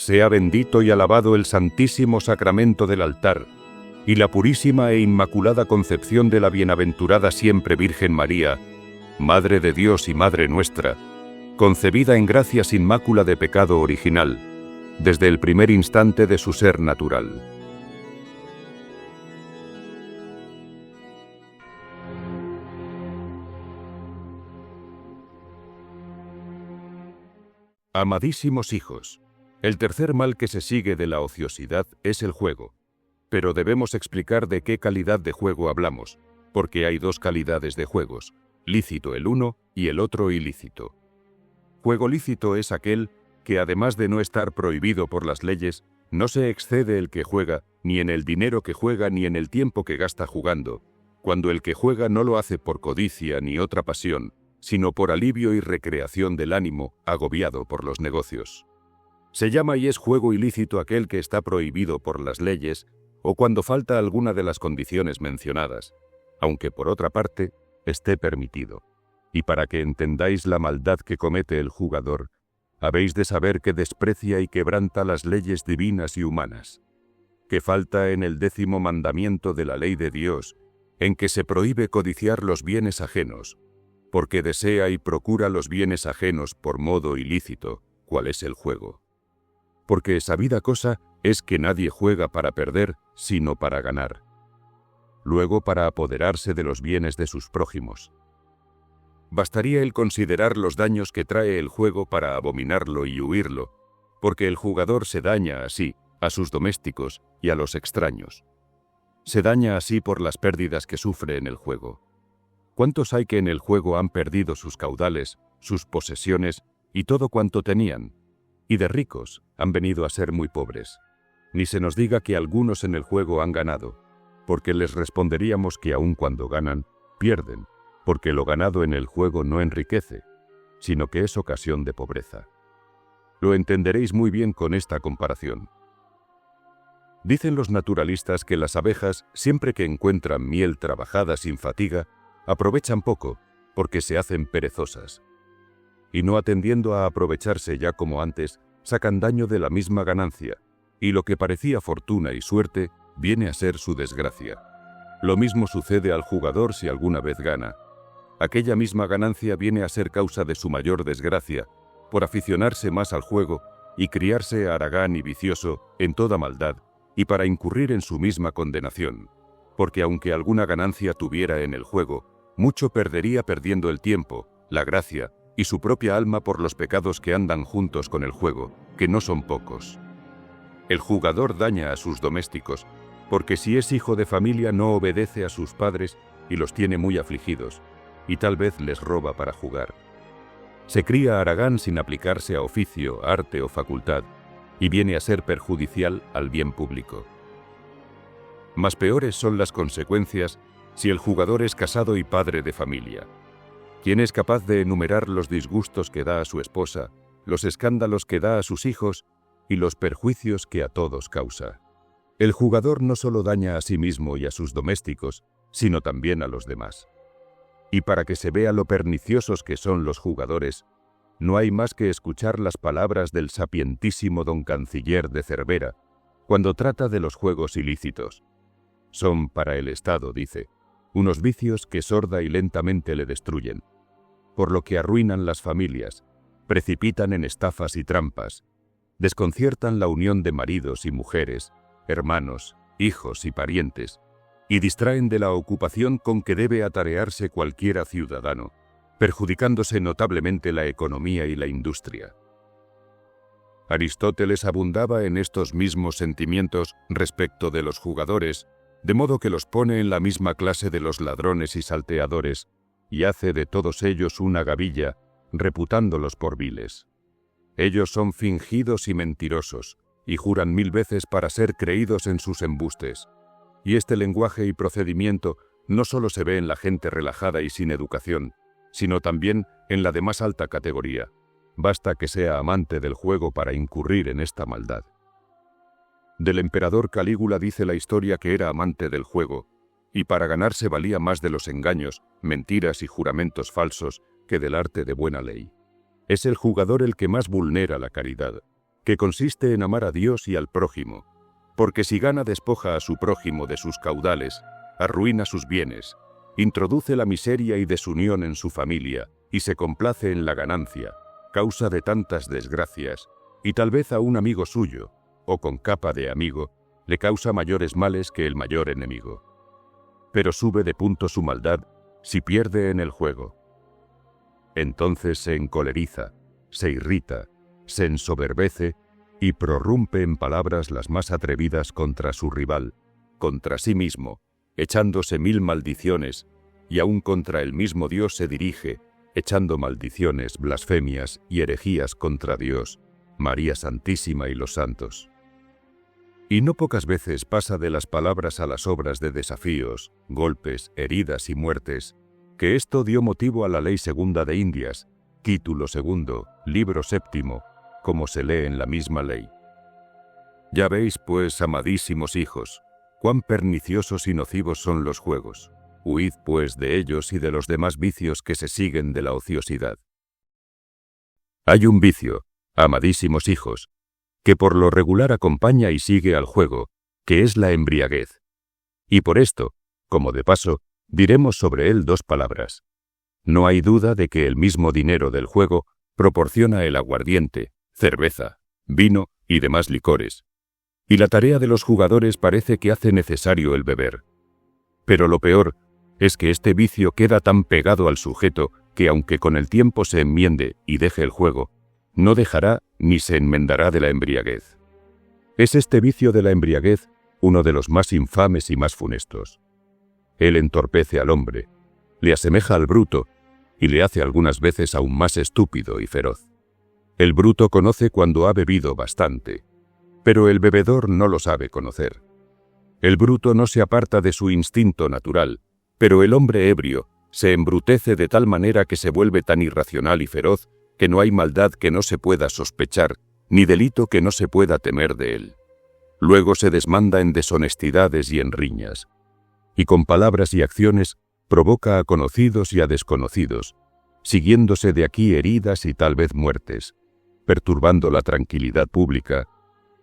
Sea bendito y alabado el santísimo sacramento del altar, y la purísima e inmaculada concepción de la bienaventurada siempre Virgen María, Madre de Dios y Madre nuestra, concebida en gracia sin mácula de pecado original, desde el primer instante de su ser natural. Amadísimos hijos, el tercer mal que se sigue de la ociosidad es el juego. Pero debemos explicar de qué calidad de juego hablamos, porque hay dos calidades de juegos, lícito el uno y el otro ilícito. Juego lícito es aquel que, además de no estar prohibido por las leyes, no se excede el que juega, ni en el dinero que juega ni en el tiempo que gasta jugando, cuando el que juega no lo hace por codicia ni otra pasión, sino por alivio y recreación del ánimo agobiado por los negocios. Se llama y es juego ilícito aquel que está prohibido por las leyes o cuando falta alguna de las condiciones mencionadas, aunque por otra parte esté permitido. Y para que entendáis la maldad que comete el jugador, habéis de saber que desprecia y quebranta las leyes divinas y humanas, que falta en el 10º mandamiento de la ley de Dios, en que se prohíbe codiciar los bienes ajenos, porque desea y procura los bienes ajenos por modo ilícito, cual es el juego. Porque sabida cosa es que nadie juega para perder, sino para ganar. Luego para apoderarse de los bienes de sus prójimos. Bastaría el considerar los daños que trae el juego para abominarlo y huirlo, porque el jugador se daña así a sus domésticos y a los extraños. Se daña así por las pérdidas que sufre en el juego. ¿Cuántos hay que en el juego han perdido sus caudales, sus posesiones y todo cuanto tenían? Y de ricos han venido a ser muy pobres. Ni se nos diga que algunos en el juego han ganado, porque les responderíamos que aun cuando ganan, pierden, porque lo ganado en el juego no enriquece, sino que es ocasión de pobreza. Lo entenderéis muy bien con esta comparación. Dicen los naturalistas que las abejas, siempre que encuentran miel trabajada sin fatiga, aprovechan poco, porque se hacen perezosas. Y no atendiendo a aprovecharse ya como antes, sacan daño de la misma ganancia, y lo que parecía fortuna y suerte viene a ser su desgracia. Lo mismo sucede al jugador si alguna vez gana. Aquella misma ganancia viene a ser causa de su mayor desgracia, por aficionarse más al juego y criarse haragán y vicioso en toda maldad, y para incurrir en su misma condenación, porque aunque alguna ganancia tuviera en el juego, mucho perdería perdiendo el tiempo, la gracia y su propia alma por los pecados que andan juntos con el juego, que no son pocos. El jugador daña a sus domésticos, porque si es hijo de familia no obedece a sus padres y los tiene muy afligidos, y tal vez les roba para jugar. Se cría haragán sin aplicarse a oficio, arte o facultad, y viene a ser perjudicial al bien público. Más peores son las consecuencias si el jugador es casado y padre de familia. ¿Quién es capaz de enumerar los disgustos que da a su esposa, los escándalos que da a sus hijos y los perjuicios que a todos causa? El jugador no solo daña a sí mismo y a sus domésticos, sino también a los demás. Y para que se vea lo perniciosos que son los jugadores, no hay más que escuchar las palabras del sapientísimo don Canciller de Cervera, cuando trata de los juegos ilícitos. Son para el Estado, dice, unos vicios que sorda y lentamente le destruyen, por lo que arruinan las familias, precipitan en estafas y trampas, desconciertan la unión de maridos y mujeres, hermanos, hijos y parientes, y distraen de la ocupación con que debe atarearse cualquiera ciudadano, perjudicándose notablemente la economía y la industria. Aristóteles abundaba en estos mismos sentimientos respecto de los jugadores, de modo que los pone en la misma clase de los ladrones y salteadores, y hace de todos ellos una gavilla, reputándolos por viles. Ellos son fingidos y mentirosos, y juran 1000 veces para ser creídos en sus embustes. Y este lenguaje y procedimiento no solo se ve en la gente relajada y sin educación, sino también en la de más alta categoría. Basta que sea amante del juego para incurrir en esta maldad. Del emperador Calígula dice la historia que era amante del juego, y para ganarse valía más de los engaños, mentiras y juramentos falsos que del arte de buena ley. Es el jugador el que más vulnera la caridad, que consiste en amar a Dios y al prójimo, porque si gana despoja a su prójimo de sus caudales, arruina sus bienes, introduce la miseria y desunión en su familia y se complace en la ganancia, causa de tantas desgracias, y tal vez a un amigo suyo, o con capa de amigo, le causa mayores males que el mayor enemigo. Pero sube de punto su maldad si pierde en el juego. Entonces se encoleriza, se irrita, se ensoberbece y prorrumpe en palabras las más atrevidas contra su rival, contra sí mismo, echándose 1000 maldiciones, y aún contra el mismo Dios se dirige, echando maldiciones, blasfemias y herejías contra Dios, María Santísima y los santos. Y no pocas veces pasa de las palabras a las obras de desafíos, golpes, heridas y muertes, que esto dio motivo a la Ley Segunda de Indias, título segundo, libro séptimo, como se lee en la misma ley. Ya veis, pues, amadísimos hijos, cuán perniciosos y nocivos son los juegos. Huid, pues, de ellos y de los demás vicios que se siguen de la ociosidad. Hay un vicio, amadísimos hijos, que por lo regular acompaña y sigue al juego, que es la embriaguez. Y por esto, como de paso, diremos sobre él 2 palabras. No hay duda de que el mismo dinero del juego proporciona el aguardiente, cerveza, vino y demás licores. Y la tarea de los jugadores parece que hace necesario el beber. Pero lo peor es que este vicio queda tan pegado al sujeto que aunque con el tiempo se enmiende y deje el juego, no dejará ni se enmendará de la embriaguez. Es este vicio de la embriaguez uno de los más infames y más funestos. Él entorpece al hombre, le asemeja al bruto y le hace algunas veces aún más estúpido y feroz. El bruto conoce cuando ha bebido bastante, pero el bebedor no lo sabe conocer. El bruto no se aparta de su instinto natural, pero el hombre ebrio se embrutece de tal manera que se vuelve tan irracional y feroz que no hay maldad que no se pueda sospechar, ni delito que no se pueda temer de él. Luego se desmanda en deshonestidades y en riñas, y con palabras y acciones provoca a conocidos y a desconocidos, siguiéndose de aquí heridas y tal vez muertes, perturbando la tranquilidad pública,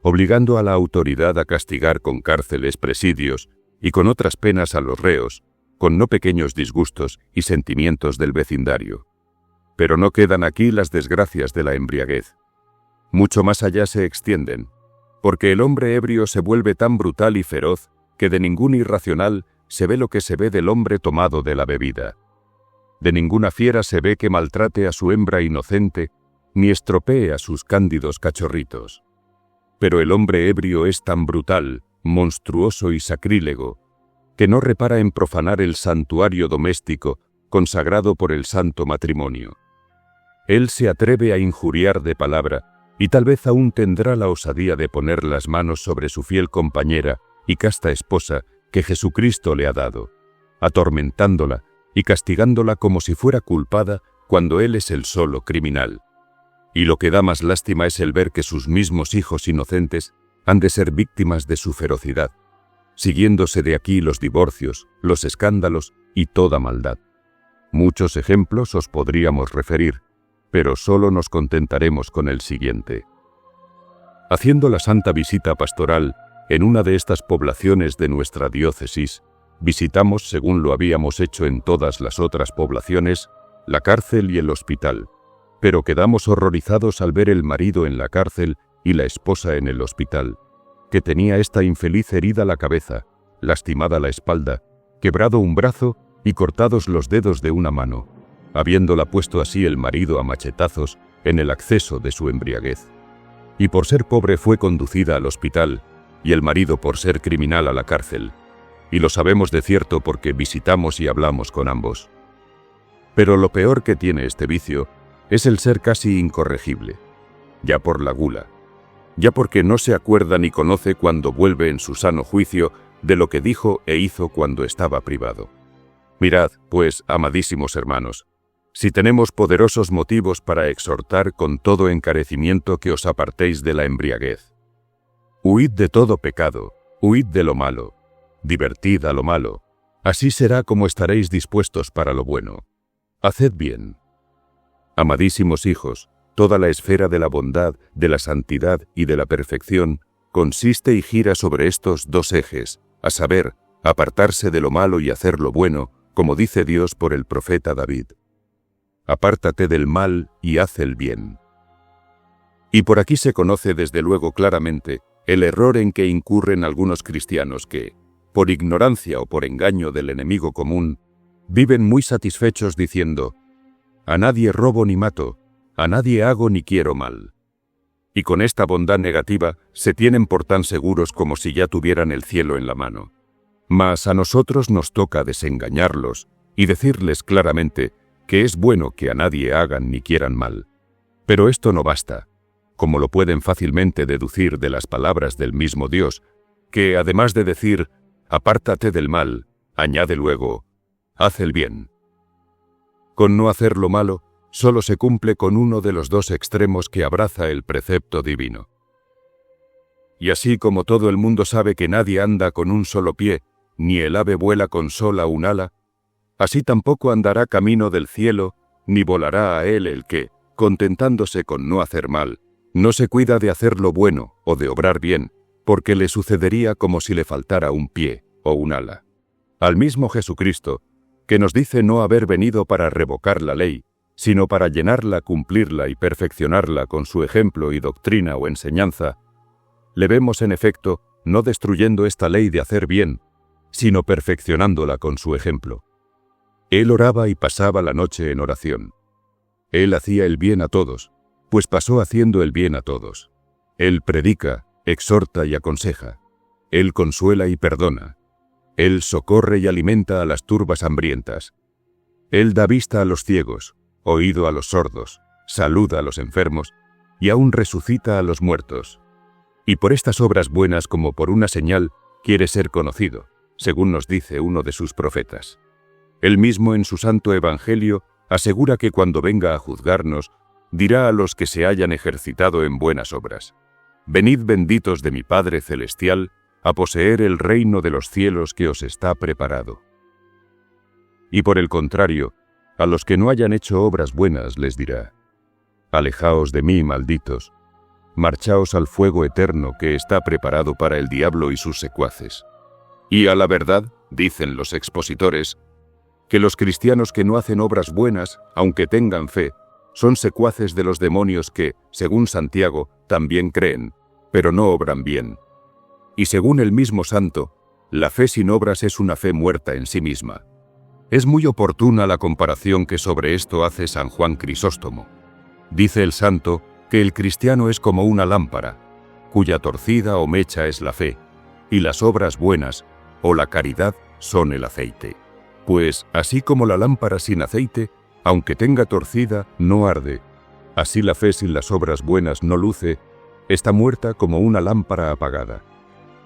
obligando a la autoridad a castigar con cárceles, presidios y con otras penas a los reos, con no pequeños disgustos y sentimientos del vecindario. Pero no quedan aquí las desgracias de la embriaguez. Mucho más allá se extienden, porque el hombre ebrio se vuelve tan brutal y feroz que de ningún irracional se ve lo que se ve del hombre tomado de la bebida. De ninguna fiera se ve que maltrate a su hembra inocente, ni estropee a sus cándidos cachorritos. Pero el hombre ebrio es tan brutal, monstruoso y sacrílego, que no repara en profanar el santuario doméstico consagrado por el santo matrimonio. Él se atreve a injuriar de palabra, y tal vez aún tendrá la osadía de poner las manos sobre su fiel compañera y casta esposa que Jesucristo le ha dado, atormentándola y castigándola como si fuera culpada cuando él es el solo criminal. Y lo que da más lástima es el ver que sus mismos hijos inocentes han de ser víctimas de su ferocidad, siguiéndose de aquí los divorcios, los escándalos y toda maldad. Muchos ejemplos os podríamos referir, pero solo nos contentaremos con el siguiente. Haciendo la santa visita pastoral en una de estas poblaciones de nuestra diócesis, visitamos, según lo habíamos hecho en todas las otras poblaciones, la cárcel y el hospital, pero quedamos horrorizados al ver el marido en la cárcel y la esposa en el hospital, que tenía esta infeliz herida la cabeza, lastimada la espalda, quebrado un brazo y cortados los dedos de una mano, habiéndola puesto así el marido a machetazos en el acceso de su embriaguez. Y por ser pobre fue conducida al hospital, y el marido por ser criminal a la cárcel, y lo sabemos de cierto porque visitamos y hablamos con ambos. Pero lo peor que tiene este vicio es el ser casi incorregible, ya por la gula, ya porque no se acuerda ni conoce cuando vuelve en su sano juicio de lo que dijo e hizo cuando estaba privado. Mirad, pues, amadísimos hermanos, si tenemos poderosos motivos para exhortar con todo encarecimiento que os apartéis de la embriaguez. Huid de todo pecado, huid de lo malo, divertid a lo malo, así será como estaréis dispuestos para lo bueno. Haced bien. Amadísimos hijos, toda la esfera de la bondad, de la santidad y de la perfección consiste y gira sobre estos dos ejes, a saber, apartarse de lo malo y hacer lo bueno, como dice Dios por el profeta David. Apártate del mal y haz el bien. Y por aquí se conoce desde luego claramente el error en que incurren algunos cristianos que, por ignorancia o por engaño del enemigo común, viven muy satisfechos diciendo: a nadie robo ni mato, a nadie hago ni quiero mal. Y con esta bondad negativa se tienen por tan seguros como si ya tuvieran el cielo en la mano. Mas a nosotros nos toca desengañarlos y decirles claramente que es bueno que a nadie hagan ni quieran mal. Pero esto no basta, como lo pueden fácilmente deducir de las palabras del mismo Dios, que además de decir apártate del mal, añade luego haz el bien. Con no hacer lo malo, solo se cumple con uno de los dos extremos que abraza el precepto divino. Y así como todo el mundo sabe que nadie anda con un solo pie, ni el ave vuela con sola un ala, así tampoco andará camino del cielo, ni volará a él el que, contentándose con no hacer mal, no se cuida de hacer lo bueno o de obrar bien, porque le sucedería como si le faltara un pie o un ala. Al mismo Jesucristo, que nos dice no haber venido para revocar la ley, sino para llenarla, cumplirla y perfeccionarla con su ejemplo y doctrina o enseñanza, le vemos en efecto no destruyendo esta ley de hacer bien, sino perfeccionándola con su ejemplo. Él oraba y pasaba la noche en oración. Él hacía el bien a todos, pues pasó haciendo el bien a todos. Él predica, exhorta y aconseja. Él consuela y perdona. Él socorre y alimenta a las turbas hambrientas. Él da vista a los ciegos, oído a los sordos, saluda a los enfermos y aún resucita a los muertos. Y por estas obras buenas como por una señal quiere ser conocido, según nos dice uno de sus profetas. Él mismo en su santo evangelio asegura que cuando venga a juzgarnos, dirá a los que se hayan ejercitado en buenas obras: venid benditos de mi Padre celestial, a poseer el reino de los cielos que os está preparado. Y por el contrario, a los que no hayan hecho obras buenas les dirá: alejaos de mí, malditos, marchaos al fuego eterno que está preparado para el diablo y sus secuaces. Y a la verdad, dicen los expositores, que los cristianos que no hacen obras buenas, aunque tengan fe, son secuaces de los demonios que, según Santiago, también creen, pero no obran bien. Y según el mismo santo, la fe sin obras es una fe muerta en sí misma. Es muy oportuna la comparación que sobre esto hace San Juan Crisóstomo. Dice el santo que el cristiano es como una lámpara, cuya torcida o mecha es la fe, y las obras buenas, o la caridad, son el aceite. Pues, así como la lámpara sin aceite, aunque tenga torcida, no arde, así la fe sin las obras buenas no luce, está muerta como una lámpara apagada.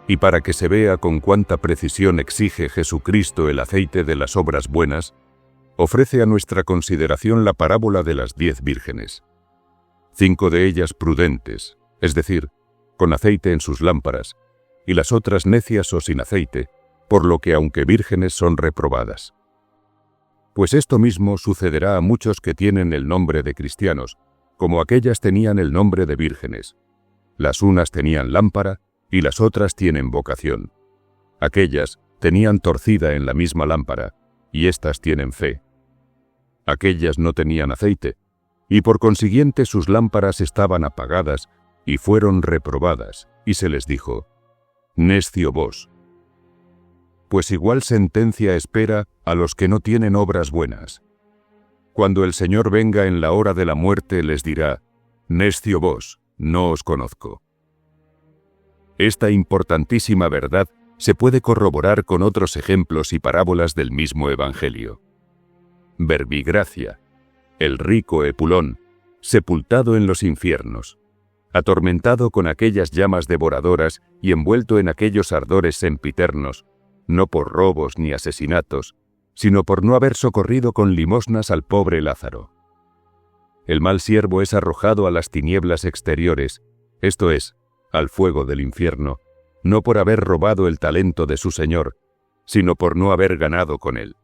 Y para que se vea con cuánta precisión exige Jesucristo el aceite de las obras buenas, ofrece a nuestra consideración la parábola de las 10 vírgenes. 5 de ellas prudentes, es decir, con aceite en sus lámparas, y las otras necias o sin aceite, por lo que aunque vírgenes son reprobadas. Pues esto mismo sucederá a muchos que tienen el nombre de cristianos, como aquellas tenían el nombre de vírgenes. Las unas tenían lámpara y las otras tienen vocación. Aquellas tenían torcida en la misma lámpara y éstas tienen fe. Aquellas no tenían aceite y por consiguiente sus lámparas estaban apagadas y fueron reprobadas, y se les dijo: necio vos. Pues igual sentencia espera a los que no tienen obras buenas. Cuando el Señor venga en la hora de la muerte les dirá: necio vos, no os conozco. Esta importantísima verdad se puede corroborar con otros ejemplos y parábolas del mismo Evangelio. Verbigracia, el rico Epulón, sepultado en los infiernos, atormentado con aquellas llamas devoradoras y envuelto en aquellos ardores sempiternos, no por robos ni asesinatos, sino por no haber socorrido con limosnas al pobre Lázaro. El mal siervo es arrojado a las tinieblas exteriores, esto es, al fuego del infierno, no por haber robado el talento de su señor, sino por no haber ganado con él.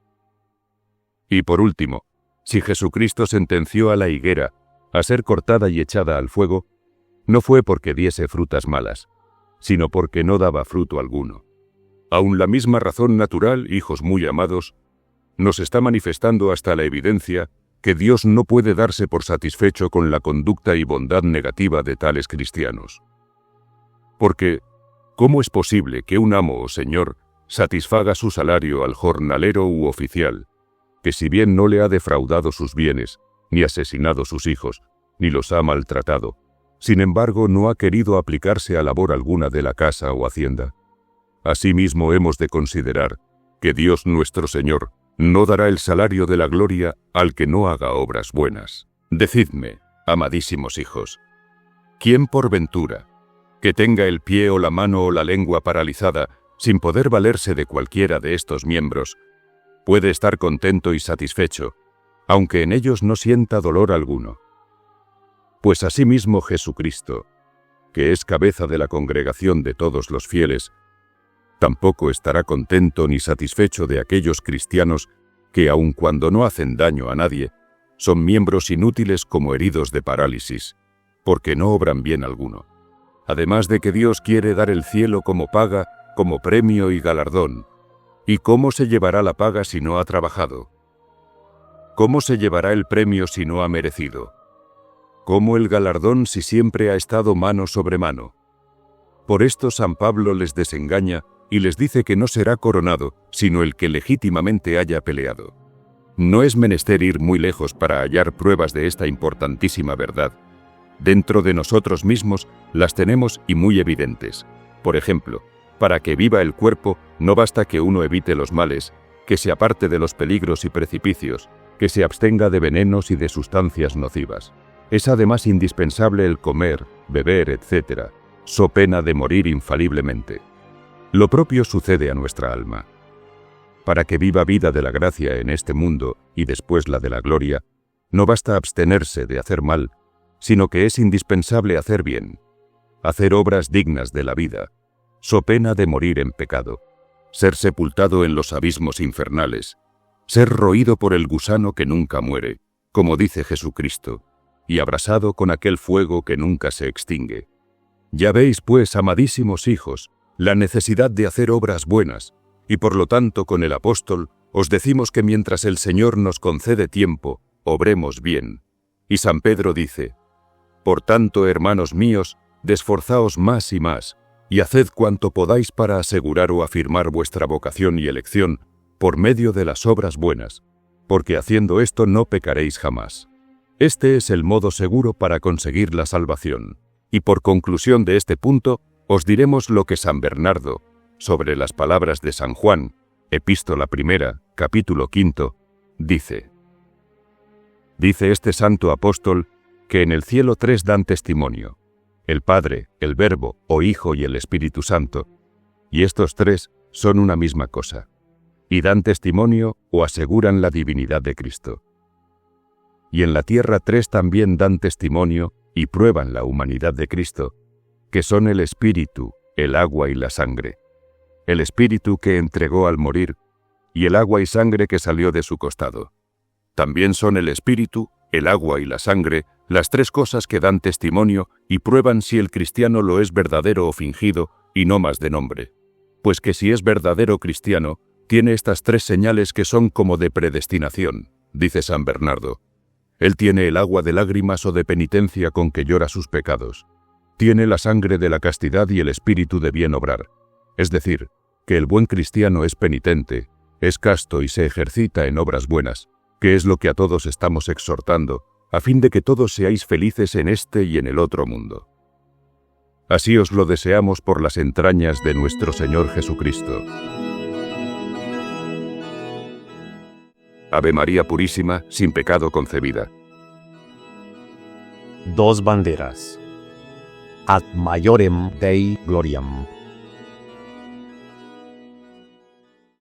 Y por último, si Jesucristo sentenció a la higuera, a ser cortada y echada al fuego, no fue porque diese frutas malas, sino porque no daba fruto alguno. Aun la misma razón natural, hijos muy amados, nos está manifestando hasta la evidencia que Dios no puede darse por satisfecho con la conducta y bondad negativa de tales cristianos. Porque, ¿cómo es posible que un amo o señor satisfaga su salario al jornalero u oficial, que si bien no le ha defraudado sus bienes, ni asesinado sus hijos, ni los ha maltratado, sin embargo no ha querido aplicarse a labor alguna de la casa o hacienda? Asimismo hemos de considerar que Dios nuestro Señor no dará el salario de la gloria al que no haga obras buenas. Decidme, amadísimos hijos, ¿quién por ventura, que tenga el pie o la mano o la lengua paralizada, sin poder valerse de cualquiera de estos miembros, puede estar contento y satisfecho, aunque en ellos no sienta dolor alguno? Pues asimismo Jesucristo, que es cabeza de la congregación de todos los fieles, tampoco estará contento ni satisfecho de aquellos cristianos que, aun cuando no hacen daño a nadie, son miembros inútiles como heridos de parálisis, porque no obran bien alguno. Además de que Dios quiere dar el cielo como paga, como premio y galardón. ¿Y cómo se llevará la paga si no ha trabajado? ¿Cómo se llevará el premio si no ha merecido? ¿Cómo el galardón si siempre ha estado mano sobre mano? Por esto San Pablo les desengaña y les dice que no será coronado, sino el que legítimamente haya peleado. No es menester ir muy lejos para hallar pruebas de esta importantísima verdad. Dentro de nosotros mismos las tenemos y muy evidentes. Por ejemplo, para que viva el cuerpo no basta que uno evite los males, que se aparte de los peligros y precipicios, que se abstenga de venenos y de sustancias nocivas. Es además indispensable el comer, beber, etc., so pena de morir infaliblemente. Lo propio sucede a nuestra alma. Para que viva vida de la gracia en este mundo y después la de la gloria, no basta abstenerse de hacer mal, sino que es indispensable hacer bien, hacer obras dignas de la vida, so pena de morir en pecado, ser sepultado en los abismos infernales, ser roído por el gusano que nunca muere, como dice Jesucristo, y abrasado con aquel fuego que nunca se extingue. Ya veis, pues, amadísimos hijos, la necesidad de hacer obras buenas, y por lo tanto con el apóstol os decimos que mientras el Señor nos concede tiempo, obremos bien. Y San Pedro dice: por tanto, hermanos míos, desforzaos más y más, y haced cuanto podáis para asegurar o afirmar vuestra vocación y elección por medio de las obras buenas, porque haciendo esto no pecaréis jamás. Este es el modo seguro para conseguir la salvación. Y por conclusión de este punto, os diremos lo que San Bernardo, sobre las palabras de San Juan, Epístola primera, capítulo 5, dice. Dice este santo apóstol que en el cielo tres dan testimonio: el Padre, el Verbo o Hijo y el Espíritu Santo, y estos tres son una misma cosa, y dan testimonio o aseguran la divinidad de Cristo. Y en la tierra tres también dan testimonio y prueban la humanidad de Cristo, que son el Espíritu, el agua y la sangre. El Espíritu que entregó al morir, y el agua y sangre que salió de su costado. También son el Espíritu, el agua y la sangre, las tres cosas que dan testimonio y prueban si el cristiano lo es verdadero o fingido, y no más de nombre. Pues que si es verdadero cristiano, tiene estas tres señales que son como de predestinación, dice San Bernardo. Él tiene el agua de lágrimas o de penitencia con que llora sus pecados. Tiene la sangre de la castidad y el espíritu de bien obrar. Es decir, que el buen cristiano es penitente, es casto y se ejercita en obras buenas, que es lo que a todos estamos exhortando, a fin de que todos seáis felices en este y en el otro mundo. Así os lo deseamos por las entrañas de nuestro Señor Jesucristo. Ave María Purísima, sin pecado concebida. Dos banderas. Ad maiorem Dei gloriam.